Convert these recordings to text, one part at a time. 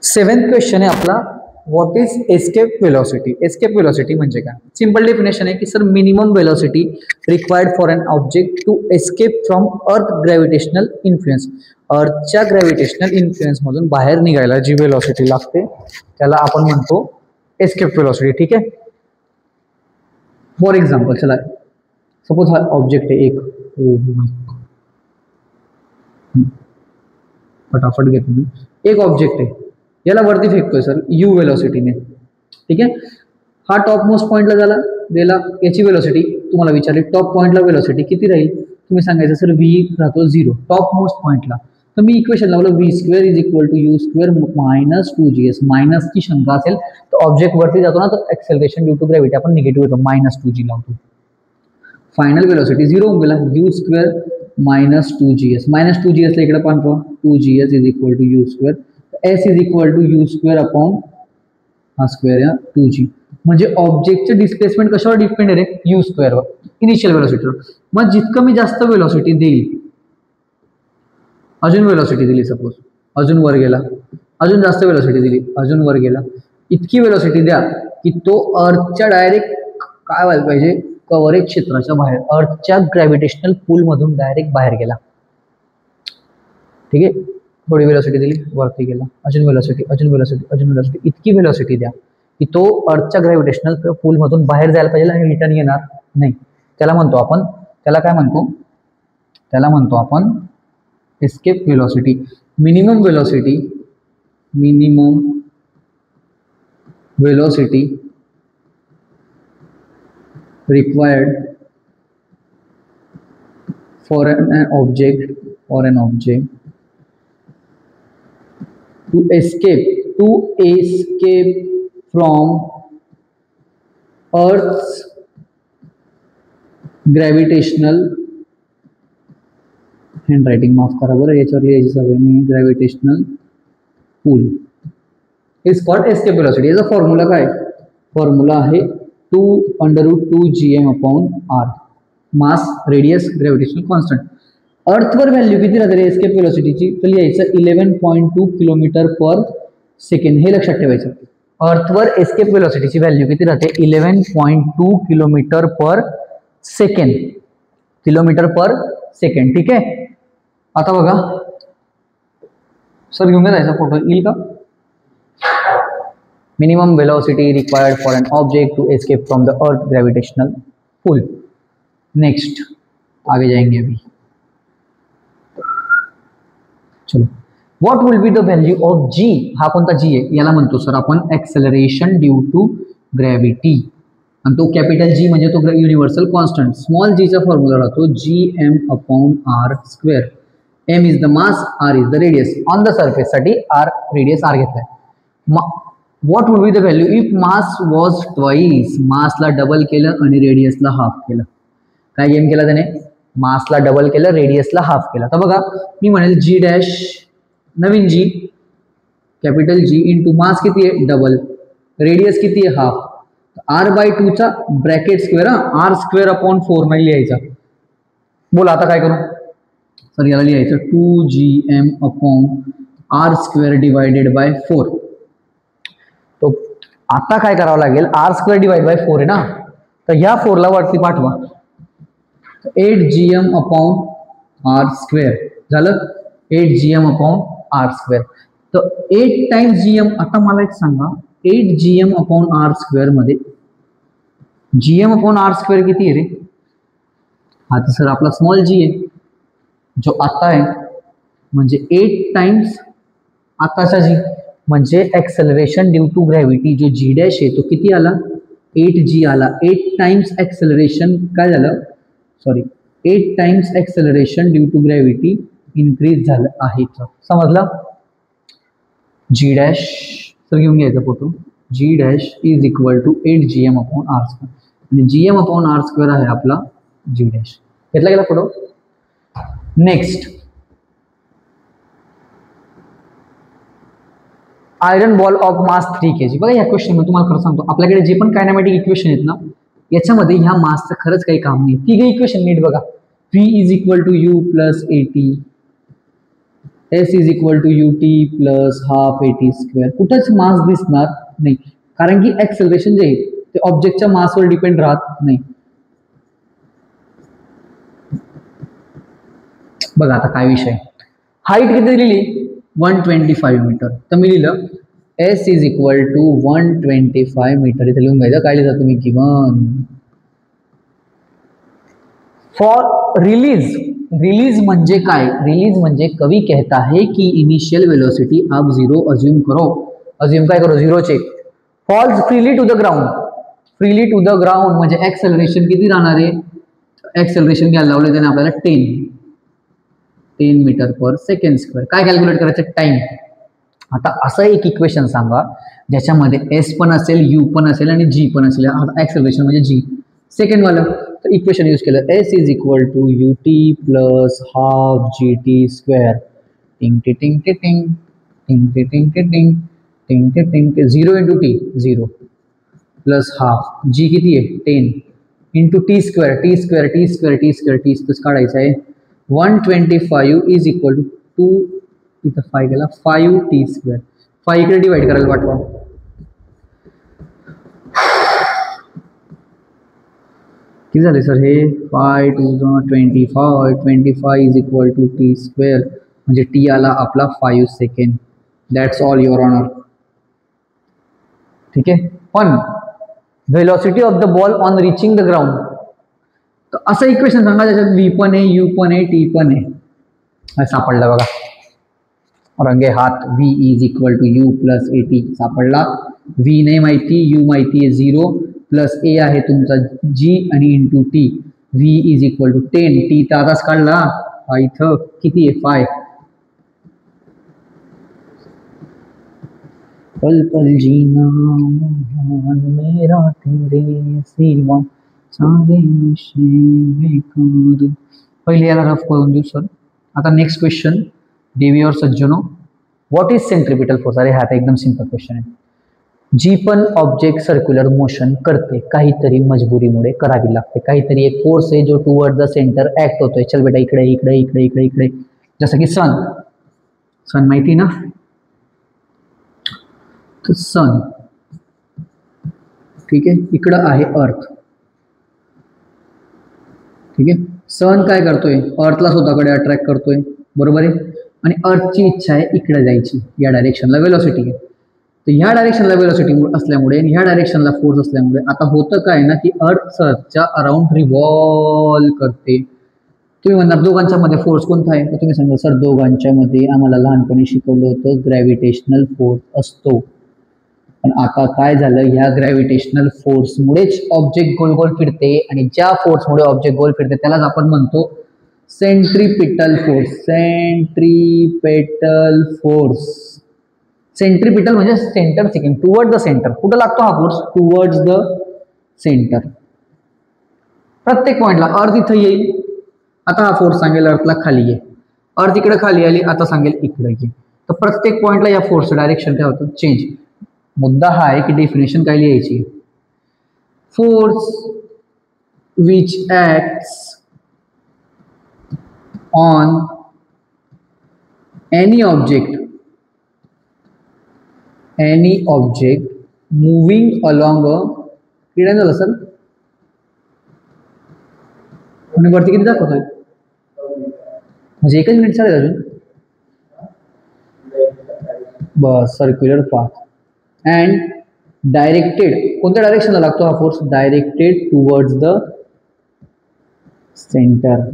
Seventh question आहे आपला, what is escape velocity. Escape velocity म्हणजे काय? सिंपल डेफिनेशन आहे की sir minimum velocity required for an object to escape from earth gravitational influence. अर्थच्या gravitational influence मधून बाहेर निघायला जी वेलोसिटी लागते त्याला आपण म्हणतो एस्केप वेलोसिटी. ठीक आहे. फॉर एक्झाम्पल चला, सपोज हा ऑब्जेक्ट आहे एक, फटाफट घेतो मी. एक ऑब्जेक्ट आहे, याला वरती फेकतोय सर यू वेलोसिटीने. ठीक आहे. हा टॉप मोस्ट पॉइंटला झाला गेला, याची वेलोसिटी तुम्हाला विचारली, टॉप पॉइंटला वेलोसिटी किती राहील? तुम्ही सांगायचं सर व्ही राहतो 0 टॉप मोस्ट पॉइंटला. तर मी इक्वेशन लावलं v square is equal to u square minus 2gs. मायनसची शंका असेल तर ऑब्जेक्ट वरती जातो ना, तर एक्सेलरेशन ड्यू टू ग्रॅव्हिटी आपण निगेटिव्ह येतो, -2g लावतो. फायनल वेलोसिटी 0 होऊन गेला, you square minus 2gs. -2gs ला इकडे पाहतो, 2gs is equal to u square. S is equal to u square upon हा स्क्वेअर या 2g. म्हणजे ऑब्जेक्टचे डिस्प्लेसमेंट कशावर डिपेंड आहे रे? You स्क्वेअरवर, initial वेलोसिटीवर. मग जितकं मी जास्त वेलोसिटी देईल, अजून वेलोसिटी दिली सपोज, अजून वर गेला, अजून जास्त वेलोसिटी दिली, अजून वर गेला, इतकी वेलोसिटी द्या की तो अर्थच्या डायरेक्ट काय व्हायला पाहिजे, कव्हरेज क्षेत्राच्या बाहेर, अर्थच्या ग्रॅव्हिटेशनल पूल मधून डायरेक्ट बाहेर गेला. ठीक आहे. थोडी वेलोसिटी दिली, वरती गेला, अजून वेलोसिटी, अजून वेलोसिटी, अजून वेलोसिटी, इतकी वेलोसिटी द्या की तो अर्थच्या ग्रॅव्हिटेशनल पूल मधून बाहेर जायला पाहिजे आणि रिटर्न येणार नाही. त्याला म्हणतो आपण, त्याला काय म्हणतो? त्याला म्हणतो आपण escape velocity. Minimum velocity, minimum velocity required for an object to escape from Earth's gravitational, handwriting माफ करा बरं, याच्यावर लिहायची सवय नाही, gravitational pool is called escape velocity. याचा फॉर्म्युला काय? फॉर्म्युला आहे 2√2gm अपॉन r, मास, रेडियस, ग्रॅव्हिटेशनल कॉन्स्टंट. अर्थवर व्हॅल्यू किती राहते एस्केप वेलोसिटीची? तर लिहायचं 11.2 किलोमीटर पर सेकंड. हे लक्षात ठेवायचं. अर्थवर एस्केप वेलोसिटीची व्हॅल्यू किती राहते? 11.2 किलोमीटर पर सेकंड, किलोमीटर पर सेकंड. ठीक आहे. आता बघा सर, घेऊन जायचा फोटो येईल का? Minimum velocity required for an object to escape from the earth gravitational pull. Next आगे जाएंगे अभी. चलो, what will be the value of G? हा कोणता जी आहे? याला म्हणतो सर आपण एक्सेलरेशन ड्यू टू ग्रॅव्हिटी. आणि तो कॅपिटल जी म्हणजे तो युनिव्हर्सल कॉन्स्टंट. स्मॉल जीचा फॉर्म्युला राहतो gm upon r square. m is the mass, r is the radius. On the surface साठी r रेडियस r घेतलाय. What will be the value if mass was twice? मासला double केलं आणि रेडियसला half केलं. काय game केला त्याने? मासला डबल केलं, रेडियसला हाफ केला. तर बघा मी म्हणेल जी डॅश, नवीन जी, कॅपिटल जी इंटू मास किती आहे? डबल, रेडियस किती आहे? हाफ. r/2 चा bracket square, r square upon 4 नाही लिहायचा. बोला आता काय करू? सर याला लिहायचं 2gm upon r square divided by 4. तो आता काय करावं लागेल? r स्क्वेअर डिवाइड बाय 4 आहे ना, तर ह्या 4 ला वरती पाठवा. 8gm अपॉन r स्क्वेअर झालं, 8gm अपॉन r स्क्वेअर. तर 8 टाइम्स gm. आता मला एक सांगा, 8gm अपॉन r स्क्वेअर मध्ये gm अपॉन r स्क्वेअर किती आहे रे? हा तर सर आपला स्मॉल जी आहे जो आता आहे, म्हणजे 8 टाइम्स आताचा जी, म्हणजे एक्सेलरेशन ड्यू टू ग्रॅव्हिटी जो जी डॅश आहे तो किती आला? 8g आला. 8 टाइम्स एक्सेलरेशन काय झालं? Sorry, 8 times acceleration due to gravity increase झालं आहे. समजलं? जी डॅश सर घेऊन घ्यायचा photo. G dash is equal to 8gm upon r square, आणि gm अपॉन r स्क्वेअर आहे आपला जी डॅश. घेतला गेला photo. Next, iron ball of mass 3 kg. बघा या क्वेश्चन मध्ये तुम्हाला खरं सांगतो, आपल्याकडे जे पण कायनेमॅटिक इक्वेशन आहेत ना, याच्यामध्ये ह्या मासचं खरंच काही काम नाही. तिघे इक्वेशन नीट बघा. v is equal to u plus 80, s is equal to u t plus half a t square. कुठंच मास दिसणार नाही, कारण की ऍक्सेलरेशन जे आहे ते ऑब्जेक्टच्या मासवर डिपेंड राहत नाही. बघा आता काय विषय, हाईट किती दिलेली 125 मीटर, तर मी लिहिलं s is equal to 125 metre. इथे लिहून घ्यायचं, काय लिहिलं तुम्ही, गिवन फॉर रिलीज. रिलीज म्हणजे काय, रिलीज म्हणजे कवि कहता है कि इनिशियल वेलोसिटी आप जीरो अज्यूम करो. अज्यूम काय करो, zero check. Falls freely to the ground. Freely to the ground म्हणजे ऍक्सेलरेशन किती राहणार आहे, ऍक्सेलरेशन घ्यायला लावले त्याने आपल्याला 10 मीटर पर सेकंड स्क्वेअर. काय कॅल्क्युलेट करायचं, टाइम. आता असं एक इक्वेशन सांगा ज्याच्यामध्ये एस पण असेल, यू पण असेल आणि जी पण असेल. आता ऍक्सेलरेशन म्हणजे जी, सेकंड वाला. तर इक्वेशन यूज केलं, s is equal to u t plus half g t square. टिंग टिंग टिंग टिंग टिंग टिंग टिंग टिंग टिंग टिंग टिंग. 0 इंटू टी 0 प्लस हाफ जी किती आहे 10 into T square. T square T square T square T square काढायचं आहे. 125 इज इक्वल टू 2, इथं 5 गेला, 5 टी स्क्वेअर. 5 इकडे डिवाइड करायला पाठवा. किती झाले सर हे, 5 2 25, 25 is equal to t square, म्हणजे टी आला आपला 5 second. That's all your honour. ठीक आहे. पण velocity of the ball on reaching the ground, तर असं इक्वेशन सांगा ज्याच्यात व्ही पण आहे, यू पण आहे, टी पण आहे. सापडला बघा, रंगे हात. V is equal to u plus a t सापडला. व्ही नाही माहिती, यू माहिती आहे 0 प्लस ए आहे तुमचा जी आणि into t. V is equal to 10, t तर आताच काढला, इथं किती आहे 5. पल पल जीना मेरा तेरे सिवा सारे नशे बेकार. पहिले याला रफ करून देऊ सर. आता नेक्स्ट क्वेश्चन, देवी और सज्जनो, व्हॉट इज सेंट्रिपिटल फोर्स. अरे हा तर एकदम सिंपल क्वेश्चन आहे. जी पण ऑब्जेक्ट सर्क्युलर मोशन करते, काहीतरी मजबुरीमुळे करावी लागते, काहीतरी एक फोर्स आहे जो टुवर्ड द सेंटर ऍक्ट होतोय. चल बेटा इकडे इकडे इकडे इकडे इकडे, जसं की सन. सन माहिती ना, तर सन. ठीक आहे, इकडं आहे अर्थ. ठीक आहे, सन काय करतोय, अर्थला स्वतःकडे अट्रॅक्ट करतोय, बरोबर आहे. आणि अर्थची इच्छा आहे इकडे जायची, या डायरेक्शनला वेलोसिटी आहे. तर ह्या डायरेक्शनला वेलोसिटी असल्यामुळे आणि ह्या डायरेक्शनला फोर्स असल्यामुळे आता होतं काय ना, की अर्थ सनच्या अराउंड रिव्हॉल्व करते. तुम्ही म्हणणार दोघांच्या मध्ये फोर्स कोणता आहे, तर तुम्ही सांगा सर दोघांच्या मध्ये आम्हाला लहानपणी शिकवलं होतं ग्रॅव्हिटेशनल फोर्स असतो. पण आता काय झालं, ह्या ग्रॅव्हिटेशनल फोर्समुळेच ऑब्जेक्ट गोल गोल फिरते, आणि ज्या फोर्समुळे ऑब्जेक्ट गोल फिरते त्यालाच आपण म्हणतो centripetal force. Centripetal force. Centripetal म्हणजे centre seeking, toward the centre. कुठं लागतो हा फोर्स, टुवर्ड्स द सेंटर. प्रत्येक पॉइंटला अर्थ इथं येईल, आता हा फोर्स सांगेल अर्थला खाली ये. अर्थ इकडे खाली आली, आता सांगेल इकडे ये. तर प्रत्येक पॉइंटला या फोर्सचं डायरेक्शन काय होतं, चेंज. मुद्दा हा आहे की डेफिनेशन काय लिहायची, force which acts on any object moving along a, किती झालं सर, आणि वरती किती दाखवतोय, म्हणजे एकच मिनिट चालेल अजून, बस, सर्क्युलर पाथ. अँड डायरेक्टेड, कोणत्या डायरेक्शनला लागतो हा force, directed towards the centre.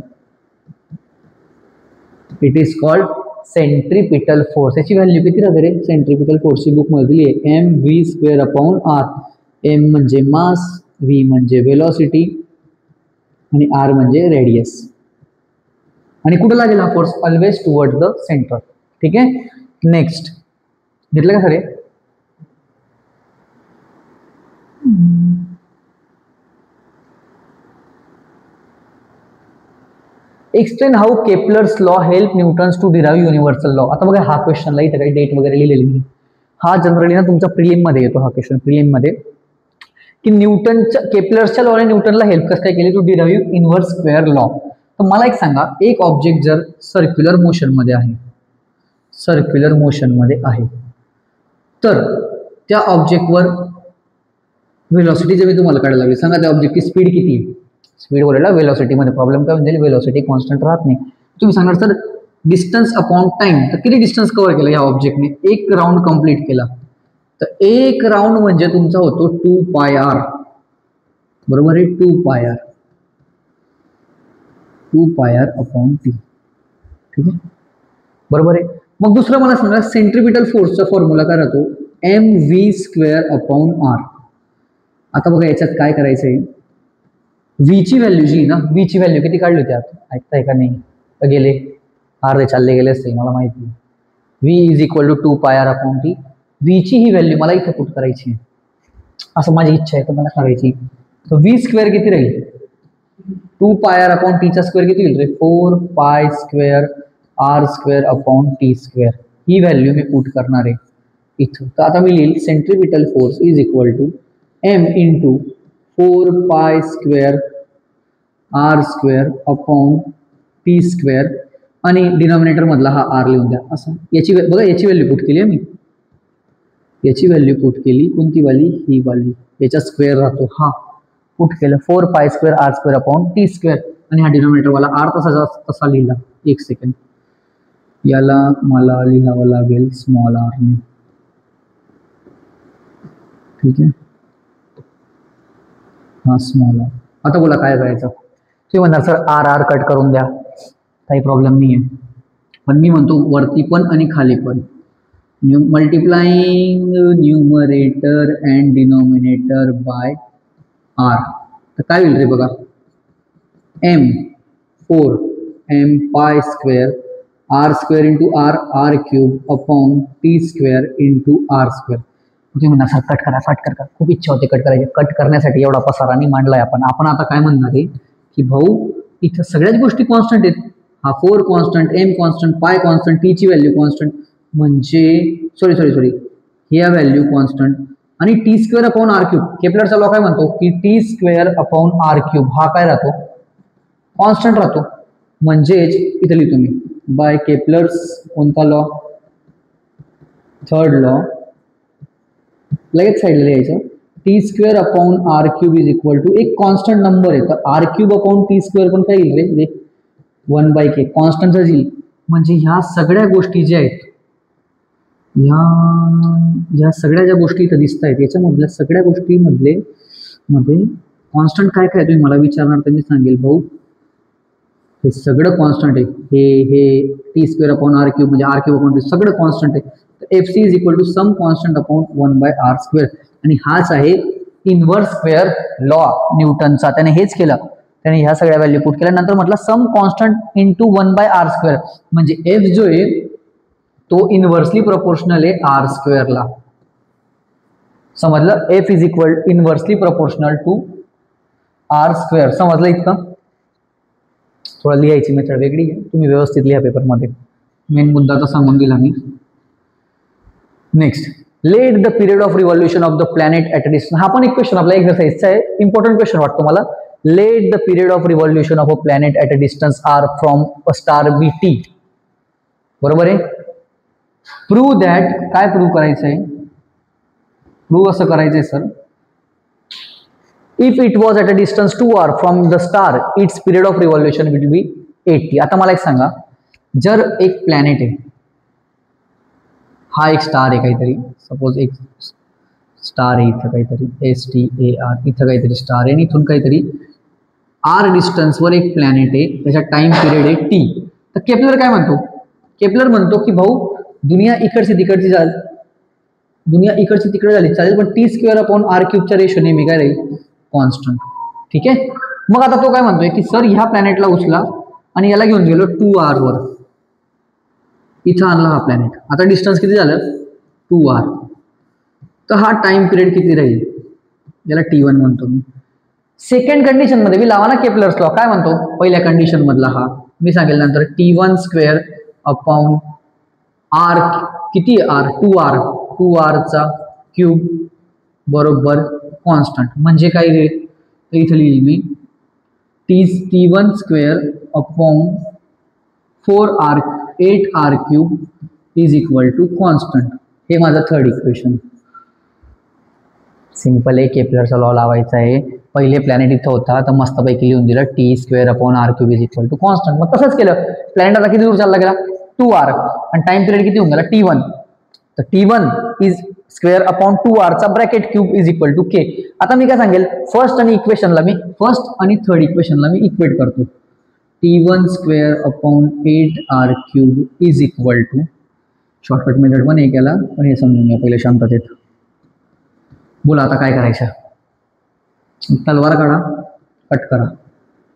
It is called centripetal force. याची व्हॅल्यू किती राहते रे, सेंट्रिपिटल फोर्सची बुक मध्ये आहे mv²/r. m म्हणजे मास, v म्हणजे वेलोसिटी आणि r म्हणजे रेडियस. आणि कुठं लागेल हा force, always toward the centre. ठीक आहे, नेक्स्ट घेतलं का sir. Explain how Kepler's law help Newton's to derive universal law. आता बघा हा क्वेश्चनला इथे काही डेट वगैरे लिहिलेली नाही. हा जनरली ना तुमचा प्रिलिम मध्ये येतो हा क्वेश्चन, प्रिलिम मध्ये, की न्यूटनच्या केपलर्सच्या लॉने न्यूटनला हेल्प कसं काय केली to derive inverse square law. तर मला एक सांगा, एक ऑब्जेक्ट जर सर्क्युलर मोशन मध्ये आहे सर्क्युलर मोशनमध्ये आहे. तर त्या ऑब्जेक्टवर व्हेलॉसिटी जर मी तुम्हाला काढायला लागली, सांगा त्या ऑब्जेक्टची स्पीड किती आहे? स्पीड बोलायला व्हेलॉसिटीमध्ये प्रॉब्लेम काय म्हणजे व्हेलॉसिटी कॉन्स्टंट राहत नाही. तुम्ही सांगणार सर डिस्टन्स अपॉन टाइम, तर किती डिस्टन्स कव्हर केला या ऑब्जेक्टने? एक राऊंड कंप्लीट केला. तर एक राऊंड म्हणजे तुमचा होतो 2πr, बरोबर आहे? 2πr upon T. ठीक आहे, बरोबर आहे. मग दुसरं मला सांगा सेंट्रिपिटल फोर्सचा फॉर्म्युला काय राहतो? mv² upon r. आता बघा याच्यात काय करायचं आहे, व्ही ची व्हॅल्यू जी ना, व्ही ची व्हॅल्यू किती काढली होती? आता ऐकताय का नाही? गेले अर्धे चालले गेले असतील मला माहिती. V is equal to 2πr upon t. V ची ही व्हॅल्यू मला इथं पुट करायची आहे, असं माझी इच्छा आहे तर मला करायची. तर v² किती राहील? 2πr अपॉन टीचा स्क्वेअर किती होईल रे? 4π² r² अपॉन t². ही व्हॅल्यू मी पुट करणार आहे इथं. तर आता मी लिहिल centripetal force is equal to m into 4π² r² upon t² आणि डिनॉमिनेटर मधला हा r लिहून द्या असं. याची बघा याची व्हॅल्यू पुट केली आहे मी, याची व्हॅल्यू पुट केली. कोणती वाली? ही वाली. याचा स्क्वेअर राहतो हा, पुट केलं 4π² r² अपॉन t² आणि हा डिनॉमिनेटर वाला r तसा लिहिला. एक सेकंड, याला मला लिहावं लागेल स्मॉल r ने. ठीक आहे, हा स्मॉल r. आता बोला काय करायचं? ते म्हणणार सर r कट करून द्या, काही प्रॉब्लेम नाही आहे, पण मी म्हणतो वरती पण आणि खाली पण. Multiplying numerator and denominator by r. तर काय होईल रे बघा, m4m π² r² into r³ upon t² into r². तुम्ही म्हणा सर कट करा, फट करा. खूप इच्छा होते कट करायची. कट करण्यासाठी एवढा पसारानी मांडलाय आपण आता काय म्हणणार आहे की भाऊ इथं सगळ्याच गोष्टी कॉन्स्टंट आहेत. हा 4 constant, m constant, π constant, t ची व्हॅल्यू कॉन्स्टंट, म्हणजे सॉरी ह्या व्हॅल्यू कॉन्स्टंट आणि t² अपॉन r³. केपलरचा लॉ काय म्हणतो की t² अपॉन r³ हा काय राहतो? कॉन्स्टंट राहतो. म्हणजेच इथे लिहितो मी बाय केपलर्स कोणता लॉ? Third law. लगेच साईडला लिहायचं t² upon r³ is equal to एक कॉन्स्टंट नंबर आहे, तर r³ अपॉन t² पण काय येईल रे? 1/k कॉन्स्टंटच येईल. म्हणजे ह्या सगळ्या गोष्टी ज्या आहेत, ह्या सगळ्या ज्या गोष्टी इथं दिसत आहेत याच्यामधल्या सगळ्या गोष्टीमध्ये कॉन्स्टंट काय काय तुम्ही मला विचारणार तर मी सांगेल भाऊ हे सगळं कॉन्स्टंट आहे. हे t² अपॉन r³ म्हणजे r³ अपॉन t सगळं कॉन्स्टंट आहे. तर fc is equal to some constant upon 1/r². आणि हाच आहे इन्व्हर्स स्क्वेअर लॉ न्यूटनचा. त्याने हेच केलं, त्याने ह्या सगळ्या व्हॅल्यू पुट केल्या, नंतर म्हटलं सम कॉन्स्टंट इंटू 1/r². म्हणजे f जो आहे तो इन्व्हर्सली प्रोपोर्शनल आहे r² ला. समजलं? f is equal inversely proportional to r². समजलं इतकं? थोडं लिहायची मेथड वेगळी आहे, तुम्ही व्यवस्थित लिहा पेपरमध्ये. मेन मुद्दा तर सांगून दिला मी. Next, let the period of revolution of the planet at a distance. हा पण एक क्वेश्चन आपला एक्सरसाइजचा आहे, इम्पॉर्टंट क्वेश्चन वाटतो मला. Late the period of revolution of a planet at a distance r from a star BT. बरोबर आहे. Prove that, काय प्रूव्ह करायचं आहे? प्रूव्ह असं करायचं आहे sir, if it was at a distance 2r from the star its period of revolution will be 80. आता मला एक सांगा, जर एक प्लॅनेट आहे, हा एक स्टार आहे काहीतरी, सपोज एक स्टार आहे इथं काहीतरी STAR, इथं काहीतरी स्टार आहे आणि इथून काहीतरी r डिस्टन्सवर एक प्लॅनेट आहे, त्याचा टाइम पिरियड आहे t. तर केपलर काय म्हणतो? केपलर म्हणतो की भाऊ दुनिया इकडची तिकडची झाली, दुनिया इकडची तिकडे झाली चालेल, पण t² अपॉन r³ च्या रेशो नेहमी काय राहील? कॉन्स्टंट. ठीक आहे. मग आता तो काय म्हणतोय की सर ह्या प्लॅनेटला उचला आणि याला घेऊन गेलो 2r वर, इथं आणला हा प्लॅनेट. आता डिस्टन्स किती झालं? 2r. तर हा टाइम पिरियड किती राहील? याला t1 म्हणतो मी. सेकंड कंडिशन मध्ये मी लावा ना केपलर्स लॉ. काय म्हणतो? पहिल्या कंडिशन मधला हा मी सांगेल नंतर, t1² अपॉन r किती? r 2r चा क्यूब बरोबर कॉन्स्टंट. म्हणजे काय रे? इथे लिहिली मी t1² upon 8r³ is equal to constant. हे माझं थर्ड इक्वेशन. सिंपल आहे, केपलरचा लॉ लावायचा आहे. पहिले प्लॅनेट इथं होता तर मस्तपैकी लिहून दिलं T² is equal to constant. मग तसंच केलं. प्लॅनेट आता किती दूर चालला गेला 2r आणि टाइम पिरियड किती होऊन गेला T1. तर T1 is square upon 2r चा bracket cube is equal to k. आता मी काय सांगेल, फर्स्ट आणि थर्ड इक्वेशनला मी इक्वेट करतो. T1² upon 8r³ is equal to, shortcut method पण हे केला पण हे समजून घ्या पहिले शांततेत. बोला आता काय करायचं. तलवार काढा, कट करा,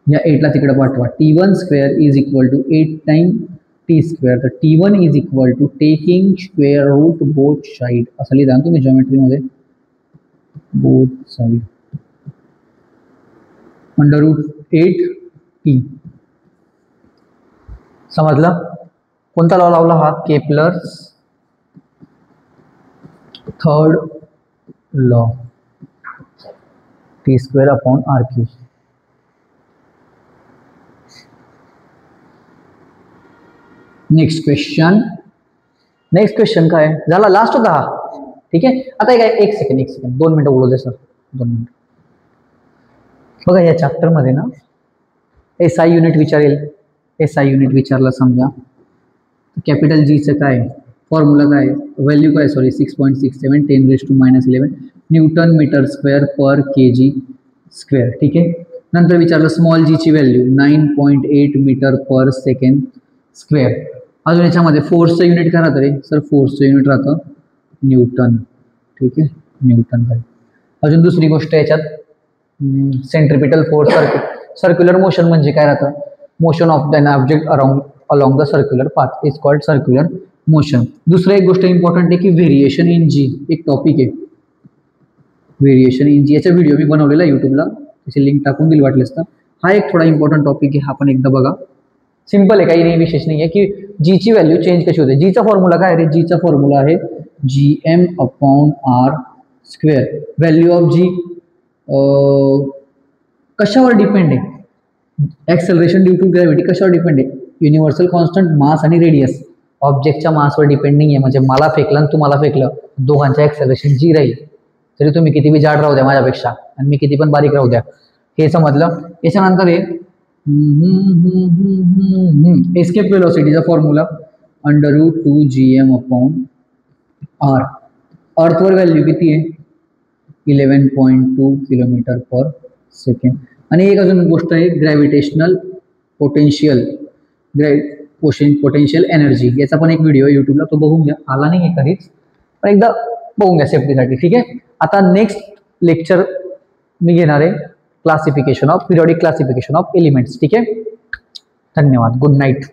या 8ला तिकडे पाठवा. T1² is equal to 8 time T². तर T1 is equal to taking square root both side असं लिहिता तुम्ही जॉमेट्रीमध्ये, both side under root 8t. समजलं. कोणता लॉ लावला हा, Kepler's third law, T² upon r³. Next question काय झाला, लास्ट होता हा. ठीक आहे. आता काय, एक सेकंड 2 मिनिटं बोलू दे सर, 2 मिनिटं. बघा या चॅप्टर मध्ये ना SI युनिट विचारेल. SI युनिट विचारला समजा, कॅपिटल जीचं काय फॉर्म्युला काय, व्हॅल्यू काय, सॉरी 6.67 10⁻11 न्यूटन मीटर स्क्वेअर पर kg स्क्वेअर. ठीक आहे. नंतर विचारलं स्मॉल जी ची value 9.8 metre per second square. अजून याच्यामध्ये फोर्सचं युनिट काय राहतं रे सर, फोर्सचं युनिट राहतं न्यूटन. ठीक आहे, न्यूटन. अजून दुसरी गोष्ट याच्यात सेंट्रिपिटल फोर्स, सर्क्युलर मोशन म्हणजे काय राहतं, motion of the object along the circular path is called circular motion. दुसरं एक गोष्ट इम्पॉर्टंट आहे की व्हेरिएशन इन जी एक टॉपिक आहे. व्हेरिएशन इन जी याचा व्हिडिओ मी बनवलेला यूट्यूबला, त्याची लिंक टाकून दिली वाटलेस तर. हा एक थोडा इम्पॉर्टंट टॉपिक आहे, हा पण एकदा बघा. सिंपल आहे, काही नाही विशेष नाही आहे की जी ची व्हॅल्यू चेंज कशी होते. जीचा फॉर्म्युला काय रे, जीचा फॉर्म्युला आहे Gm upon r². Value of G कशावर डिपेंड आहे, ऍक्सेलरेशन ड्यू टू ग्रॅव्हिटी कशावर डिपेंड आहे, युनिव्हर्सल कॉन्स्टंट मास आणि रेडियस. ऑब्जेक्टच्या मासवर डिपेंड नाही आहे. म्हणजे मला फेकलं आणि तुम्हाला फेकलं, दोघांचं ऍक्सेलरेशन जी राहील. तरी तुम्ही किती बी जाड राहू द्या माझ्यापेक्षा आणि मी किती पण बारीक राहू द्या. हे समजलं. याच्यानंतर हे एस्केप वेलोसिटीचा फॉर्म्युला √2Gm अपॉन r. अर्थवर व्हॅल्यू किती आहे 11.2 किलोमीटर पर सेकंड. आणि एक अजून गोष्ट आहे ग्रॅव्हिटेशनल पोटेन्शियल, पोटेन्शियल एनर्जी. याचा पण एक व्हिडिओ यूट्यूबला, तो बघून घ्या. आला नाही आहे कधीच पण एकदा बघून घ्या सेफ्टीसाठी. ठीक आहे. आता नेक्स्ट लेक्चर मी घेणार आहे classification of periodic classification of elements. ठीक आहे. धन्यवाद. Good night.